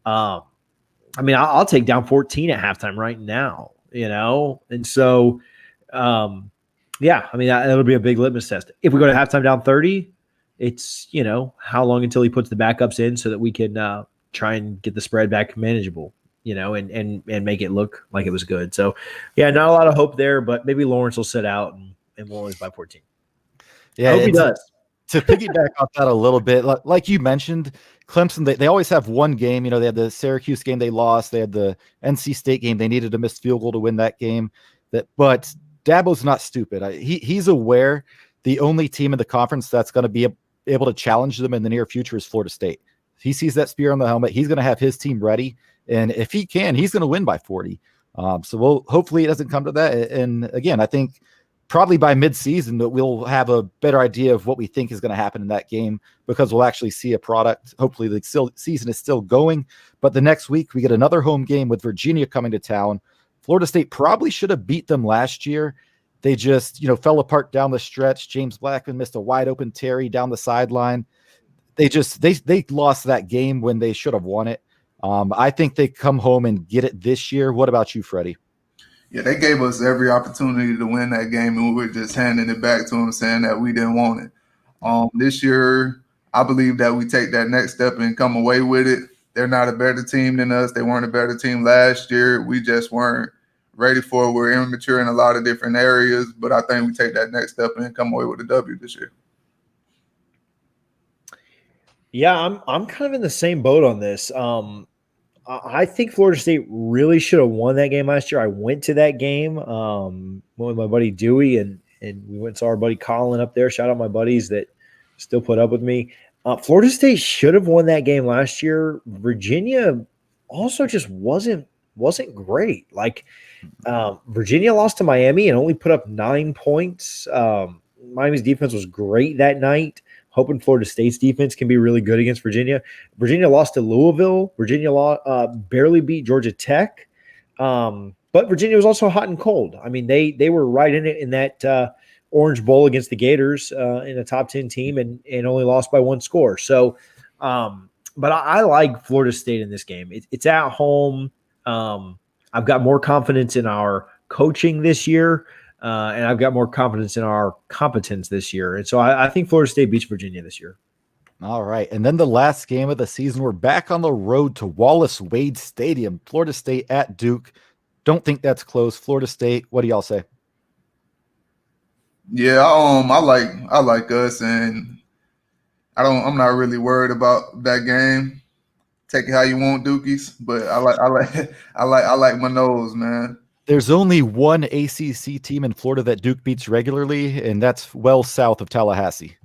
I'll take down 14 at halftime right now, And so, that'll be a big litmus test. If we go to halftime down 30, it's, how long until he puts the backups in so that we can try and get the spread back manageable, and make it look like it was good. So, yeah, not a lot of hope there, but maybe Lawrence will sit out and we'll lose by 14. Yeah, I hope he does. To piggyback off that a little bit, like you mentioned, Clemson, they always have one game. They had the Syracuse game they lost. They had the NC State game. They needed a missed field goal to win that game. But Dabo's not stupid. He's aware the only team in the conference that's going to be able to challenge them in the near future is Florida State. He sees that spear on the helmet. He's going to have his team ready. And if he can, he's going to win by 40. So hopefully it doesn't come to that. And again, I think probably by mid-season that we'll have a better idea of what we think is going to happen in that game because we'll actually see a product. Hopefully the season is still going. But the next week we get another home game with Virginia coming to town. Florida State probably should have beat them last year. They just, fell apart down the stretch. James Blackman missed a wide open Terry down the sideline. They lost that game when they should have won it. I think they come home and get it this year. What about you, Freddie? Yeah, they gave us every opportunity to win that game, and we were just handing it back to them, saying that we didn't want it. This year, I believe that we take that next step and come away with it. They're not a better team than us. They weren't a better team last year. We just weren't ready for it. We're immature in a lot of different areas, but I think we take that next step and come away with a W this year. Yeah, I'm kind of in the same boat on this. I think Florida State really should have won that game last year. I went to that game with my buddy Dewey, and we went and saw our buddy Colin up there. Shout out my buddies that still put up with me. Florida State should have won that game last year. Virginia also just wasn't great. Like Virginia lost to Miami and only put up 9 points. Miami's defense was great that night. Hoping Florida State's defense can be really good against Virginia. Virginia lost to Louisville. Virginia barely beat Georgia Tech. But Virginia was also hot and cold. I mean, they were right in it in that Orange Bowl against the Gators in a top 10 team and only lost by 1 score. So, but I like Florida State in this game. It's at home. I've got more confidence in our coaching this year. And I've got more confidence in our competence this year. And so I think Florida State beats Virginia this year. All right. And then the last game of the season, we're back on the road to Wallace Wade Stadium, Florida State at Duke. Don't think that's close. Florida State, what do y'all say? Yeah, I like us, and I'm not really worried about that game. Take it how you want, Dukies, but I like my nose, man. There's only one ACC team in Florida that Duke beats regularly, and that's well south of Tallahassee.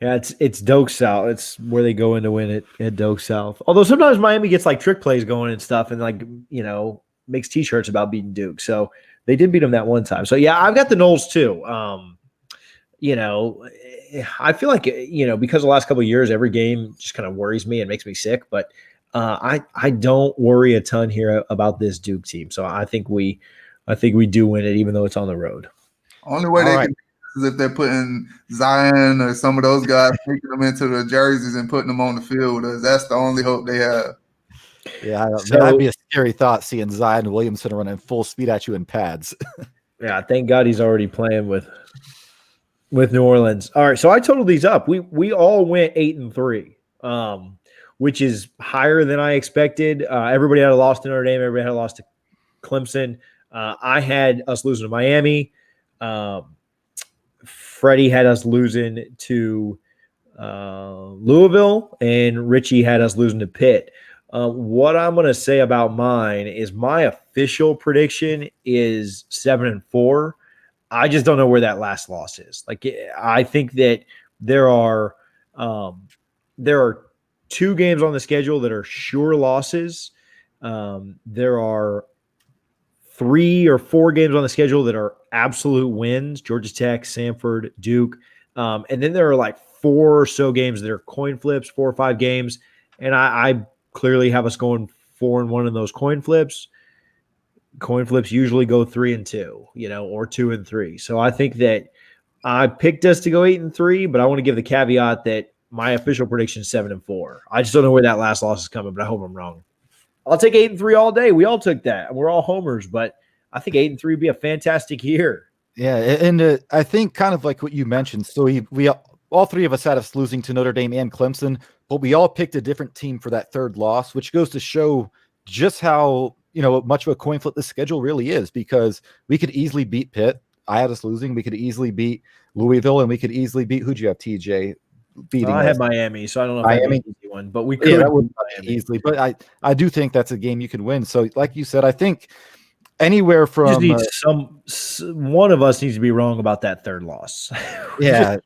Yeah, it's Doak South. It's where they go in to win it at Doak South. Although sometimes Miami gets like trick plays going and stuff and makes T-shirts about beating Duke. So they did beat them that one time. So, yeah, I've got the Noles too. I feel like, because the last couple of years, every game just kind of worries me and makes me sick. But I don't worry a ton here about this Duke team. So I think we do win it, even though it's on the road. Only way they can is if they're putting Zion or some of those guys, taking them into the jerseys and putting them on the field with us. That's the only hope they have. Yeah, that'd be a scary thought, seeing Zion Williamson running full speed at you in pads. Yeah, thank God he's already playing with New Orleans. All right, so I totaled these up. We all went 8-3. Which is higher than I expected. Everybody had a loss to Notre Dame. Everybody had a loss to Clemson. I had us losing to Miami. Freddie had us losing to Louisville, and Richie had us losing to Pitt. What I'm going to say about mine is my official prediction is 7-4. I just don't know where that last loss is. Like, I think that there are 2 games on the schedule that are sure losses. There are 3 or 4 games on the schedule that are absolute wins: Georgia Tech, Samford, Duke. And then there are like 4 or so games that are coin flips, 4 or 5 games. And I clearly have us going 4-1 in those coin flips. Coin flips usually go 3-2, or 2-3. So I think that I picked us to go 8-3, but I want to give the caveat that my official prediction is 7-4. I just don't know where that last loss is coming, but I hope I'm wrong. I'll take 8-3 all day. We all took that. We're all homers, but I think 8-3 would be a fantastic year. Yeah, and I think kind of like what you mentioned. So we all 3 of us had us losing to Notre Dame and Clemson, but we all picked a different team for that third loss, which goes to show just how much of a coin flip the schedule really is, because we could easily beat Pitt. I had us losing. We could easily beat Louisville, and we could easily beat, who'd you have, TJ? Beating I us. had Miami, so I don't know if Miami, that's an easy one, but we could. Yeah, that would easily. But I do think that's a game you can win. So, like you said, I think anywhere from one of us needs to be wrong about that third loss. Yeah,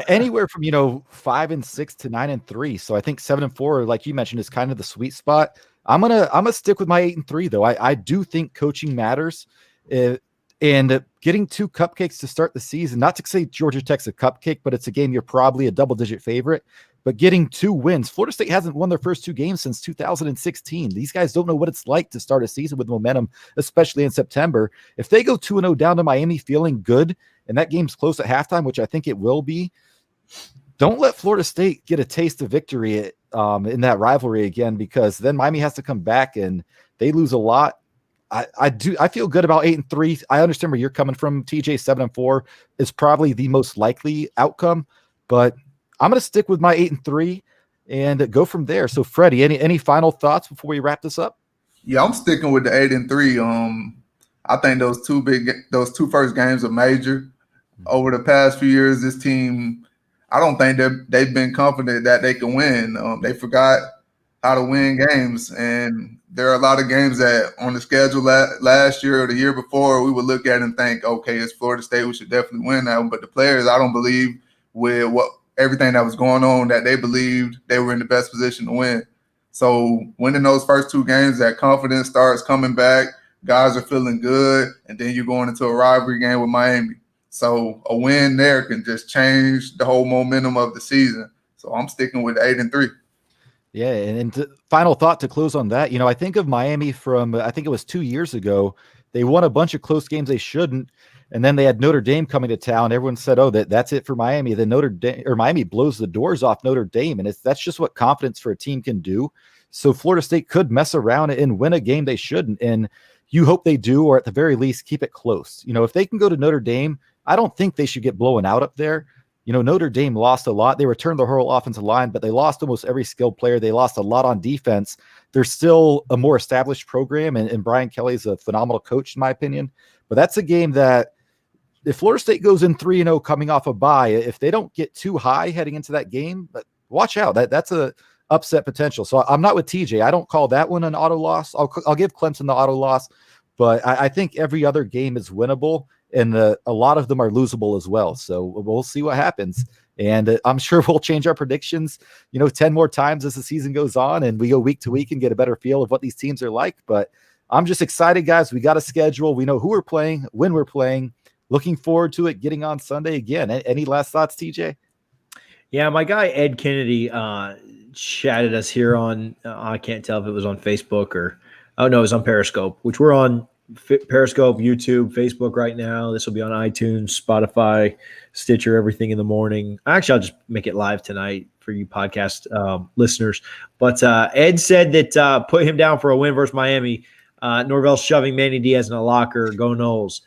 anywhere from 5-6 to 9-3. So I think 7-4, like you mentioned, is kind of the sweet spot. I'm gonna stick with my 8-3 though. I do think coaching matters, and getting 2 cupcakes to start the season. Not to say Georgia Tech's a cupcake, but it's a game you're probably a double-digit favorite. But getting 2 wins, Florida State hasn't won their first 2 games since 2016. These guys don't know what it's like to start a season with momentum, especially in September. If they go 2-0 down to Miami feeling good, and that game's close at halftime, which I think it will be, don't let Florida State get a taste of victory in that rivalry again, because then Miami has to come back and they lose a lot. I feel good about 8-3. I understand where you're coming from, TJ. 7-4 is probably the most likely outcome, but I'm going to stick with my 8-3 and go from there. So, Freddie, any final thoughts before we wrap this up? Yeah, I'm sticking with the 8-3. I think those two first games are major. Over the past few years, this team, I don't think they've been confident that they can win. They forgot how to win games, and there are a lot of games that on the schedule last year or the year before we would look at and think, okay, it's Florida State, we should definitely win that one. But the players, I don't believe with everything that was going on that they believed they were in the best position to win. So winning those first 2 games, that confidence starts coming back. Guys are feeling good, and then you're going into a rivalry game with Miami. So a win there can just change the whole momentum of the season. So I'm sticking with 8-3. Yeah, and final thought to close on that. I think of Miami from, I think it was 2 years ago. They won a bunch of close games they shouldn't, and then they had Notre Dame coming to town. Everyone said, "Oh, that's it for Miami." Then Miami blows the doors off Notre Dame, and that's just what confidence for a team can do. So Florida State could mess around and win a game they shouldn't, and you hope they do, or at the very least keep it close. If they can go to Notre Dame, I don't think they should get blown out up there. Notre Dame lost a lot. They returned the whole offensive line, but they lost almost every skilled player. They lost a lot on defense. They're still a more established program, and Brian Kelly's a phenomenal coach, in my opinion. But that's a game that if Florida State goes in 3-0 coming off a bye, if they don't get too high heading into that game, but watch out. That's a upset potential. So I'm not with TJ. I don't call that one an auto loss. I'll give Clemson the auto loss, but I think every other game is winnable. And a lot of them are losable as well. So we'll see what happens. And I'm sure we'll change our predictions, 10 more times as the season goes on and we go week to week and get a better feel of what these teams are like. But I'm just excited, guys. We got a schedule. We know who we're playing, when we're playing. Looking forward to it getting on Sunday again. Any last thoughts, TJ? Yeah, my guy Ed Kennedy chatted us here on, I can't tell if it was on Facebook or, oh no, it was on Periscope, which we're on Periscope, YouTube, Facebook right now. This will be on iTunes, Spotify, Stitcher, everything in the morning. Actually, I'll just make it live tonight for you podcast listeners. But Ed said that put him down for a win versus Miami. Norvell shoving Manny Diaz in a locker. Go Noles.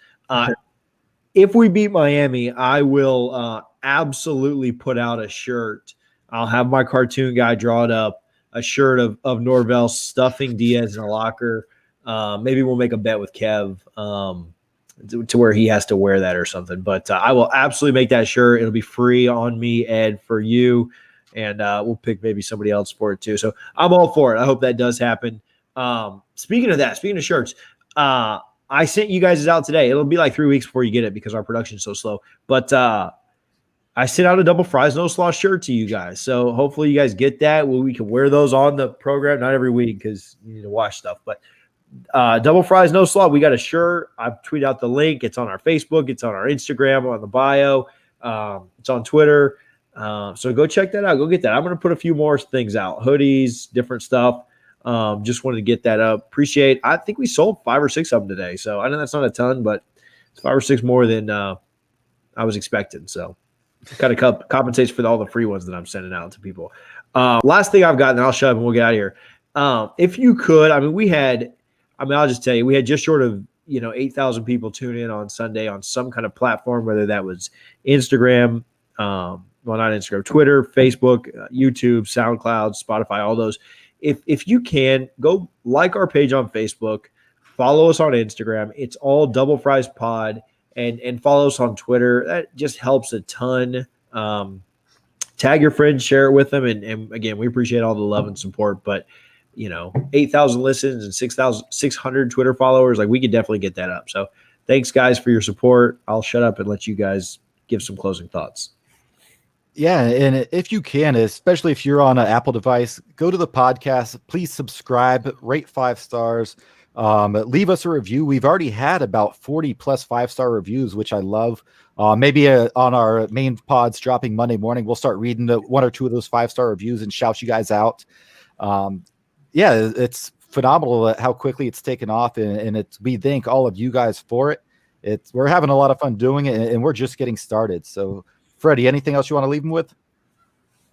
If we beat Miami, I will absolutely put out a shirt. I'll have my cartoon guy draw it up, a shirt of Norvell stuffing Diaz in a locker. Maybe we'll make a bet with Kev to where he has to wear that or something. But I will absolutely make that shirt. It'll be free on me, Ed, for you. And we'll pick maybe somebody else for it too. So I'm all for it. I hope that does happen. Speaking of shirts, I sent you guys out today. It'll be like 3 weeks before you get it because our production's so slow. But I sent out a double fries, no slaw shirt to you guys. So hopefully you guys get that. We can wear those on the program, not every week because you need to wash stuff, but double fries, no slaw. We got a shirt. I've tweeted out the link. It's on our Facebook. It's on our Instagram, on the bio. It's on Twitter. So go check that out. Go get that. I'm going to put a few more things out, hoodies, different stuff. Just wanted to get that up. Appreciate. I think we sold 5 or 6 of them today. So I know that's not a ton, but it's 5 or 6 more than I was expecting. So kind of compensates for all the free ones that I'm sending out to people. Last thing I've got, and I'll shut up and we'll get out of here. If you could, I'll just tell you, we had just short of 8,000 people tune in on Sunday on some kind of platform, whether that was Instagram, not Instagram, Twitter, Facebook, YouTube, SoundCloud, Spotify, all those. If you can, go like our page on Facebook, follow us on Instagram. It's all Double Fries Pod, and follow us on Twitter. That just helps a ton. Tag your friends, share it with them, and again, we appreciate all the love and support. But 8,000 listens and 6,600 Twitter followers, like we could definitely get that up. So thanks, guys, for your support. I'll shut up and let you guys give some closing thoughts. Yeah, and if you can, especially if you're on an Apple device, go to the podcast. Please subscribe, rate 5 stars, leave us a review. We've already had about 40 plus 5-star reviews, which I love. Maybe on our main pods dropping Monday morning, we'll start reading 1 or 2 of those 5-star reviews and shout you guys out. Yeah, it's phenomenal how quickly it's taken off, and we thank all of you guys for it. We're having a lot of fun doing it, and we're just getting started. So, Freddie, anything else you want to leave them with?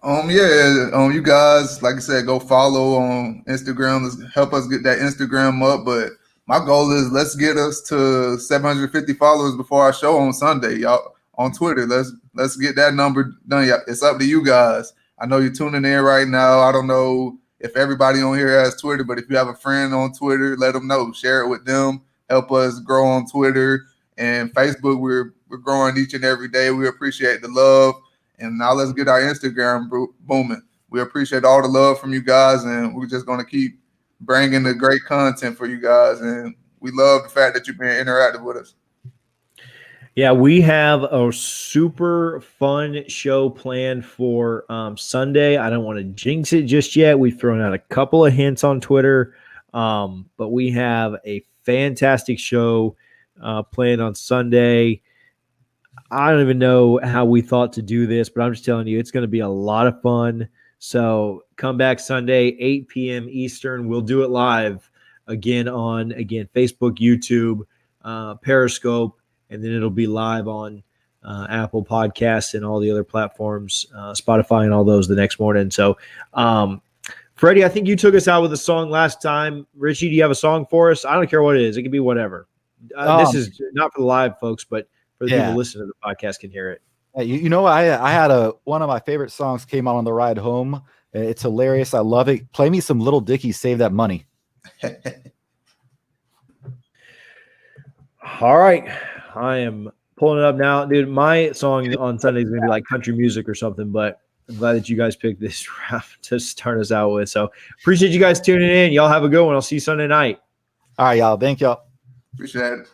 You guys, like I said, go follow on Instagram. Let's help us get that Instagram up. But my goal is let's get us to 750 followers before our show on Sunday, y'all, on Twitter. Let's get that number done. It's up to you guys. I know you're tuning in right now. I don't know if everybody on here has Twitter, but if you have a friend on Twitter, let them know. Share it with them. Help us grow on Twitter and Facebook. We're growing each and every day. We appreciate the love. And now let's get our Instagram booming. We appreciate all the love from you guys, and we're just going to keep bringing the great content for you guys. And we love the fact that you've been interactive with us. Yeah, we have a super fun show planned for Sunday. I don't want to jinx it just yet. We've thrown out a couple of hints on Twitter, but we have a fantastic show planned on Sunday. I don't even know how we thought to do this, but I'm just telling you, it's going to be a lot of fun. So come back Sunday, 8 p.m. Eastern. We'll do it live again on Facebook, YouTube, Periscope, and then it'll be live on Apple Podcasts and all the other platforms, Spotify and all those the next morning. So, Freddie, I think you took us out with a song last time. Richie, do you have a song for us? I don't care what it is. It can be whatever. This is not for the live folks, but for the people listening to the podcast can hear it. I had one of my favorite songs came on the ride home. It's hilarious. I love it. Play me some Little Dicky, Save That Money. All right. I am pulling it up now. Dude, my song on Sunday is going to be like country music or something, but I'm glad that you guys picked this rap to start us out with. So appreciate you guys tuning in. Y'all have a good one. I'll see you Sunday night. All right, y'all. Thank y'all. Appreciate it.